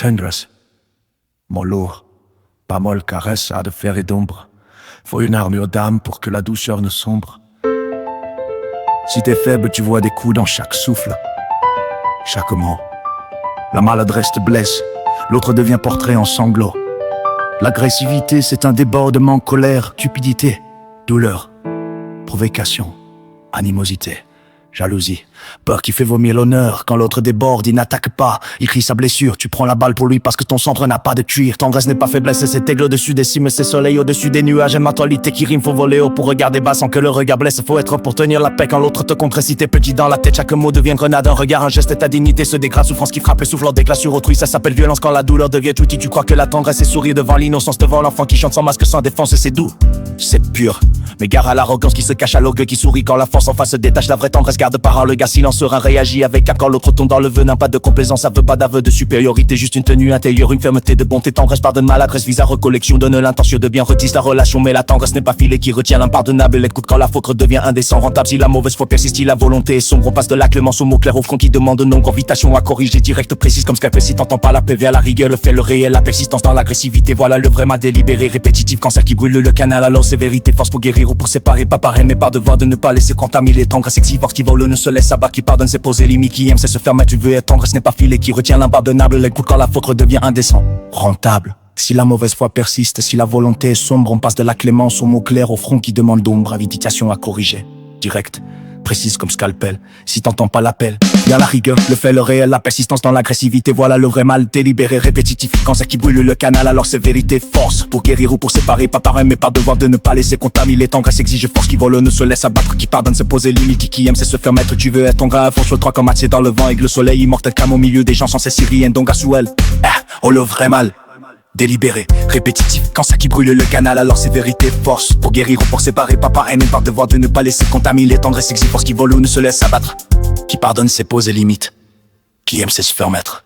Tendresse, mon lourd, pas molle caresse à de fer et d'ombre. Faut une armure d'âme pour que la douceur ne sombre. Si t'es faible, tu vois des coups dans chaque souffle, chaque mot. La maladresse te blesse, l'autre devient portrait en sanglots. L'agressivité, c'est un débordement, colère, cupidité, douleur, provocation, animosité, jalousie, peur qui fait vomir l'honneur. Quand l'autre déborde, il n'attaque pas, il crie sa blessure. Tu prends la balle pour lui parce que ton centre n'a pas de cuir. Tendresse n'est pas faiblesse, c'est aigle au-dessus des cimes, c'est soleil au-dessus des nuages. Et mentalité qui rime, faut voler haut pour regarder bas sans que le regard blesse. Faut être pour tenir la paix quand l'autre te contre. Si t'es petit dans la tête, chaque mot devient grenade. Un regard, un geste et ta dignité se dégrade. Souffrance qui frappe le souffle d'éclat sur autrui, ça s'appelle violence. Quand la douleur devient outil, tu crois que la tendresse est sourire devant l'innocence, devant l'enfant qui chante sans masque, sans défense. C'est doux, c'est pur. Mais gare à l'arrogance qui se cache, à l'orgueil qui sourit quand la force en face se détache. La vraie tendresse garde parole, le gars silence serein réagit avec accord. L'autre tombe dans le venin, pas de complaisance, ça veut pas d'aveu de supériorité, juste une tenue intérieure, une fermeté de bonté. Tendresse pardonne maladresse, vise à recollection, donne l'intention de bien, retisse la relation. Mais la tendresse n'est pas filet qui retient l'impardonnable. L'écoute quand la faute redevient indécent, rentable. Si la mauvaise foi persiste, si la volonté est sombre, on passe de la clémence au mot clair au front qui demande non. Invitation à corriger, directe, précise comme Skype. Si t'entends pas la paix, vers la rigueur, le fait, le réel, la persistance dans l'agressivité. Voilà le vrai mal délibéré, répétitif, cancer qui brûle le canal. Alors sévérité, force pour guérir ou pour séparer, pas pareil, mais par devoir de ne pas laisser contaminer. Tendresse sexy, force qui vole, ne se laisse abattre, qui pardonne, c'est poser limite, qui aime, c'est se fermer. Tu veux être tendresse n'est pas filet qui retient l'impardonnable. L'écoute quand la faute redevient indécent, rentable. Si la mauvaise foi persiste, si la volonté est sombre, on passe de la clémence au mot clair, au front qui demande d'ombre. Invitation à corriger, direct, précise comme scalpel. Si t'entends pas l'appel, y'a la rigueur, le fait, le réel, la persistance dans l'agressivité. Voilà le vrai mal délibéré, répétitif, cancer qui brûle le canal. Alors c'est vérité, force pour guérir ou pour séparer, pas par un mais par devoir de ne pas laisser contaminer. Tendresse exige force qui vole, ne se laisse abattre, qui pardonne, se poser limite, qui aime, c'est se faire mettre. Tu veux être ton gars, fonce le 3 comme c'est dans le vent, avec le soleil immortel calme au milieu des gens sans cesse syrienne. Donc à Souel, oh le vrai mal délibéré, répétitif, quand ça qui brûle le canal. Alors c'est vérité, force pour guérir ou pour séparer, pas par haine mais par devoir de ne pas laisser contaminer. Tendresse exige force qui vole ou ne se laisse abattre, qui pardonne, c'est poser limite, qui aime, c'est se faire mettre.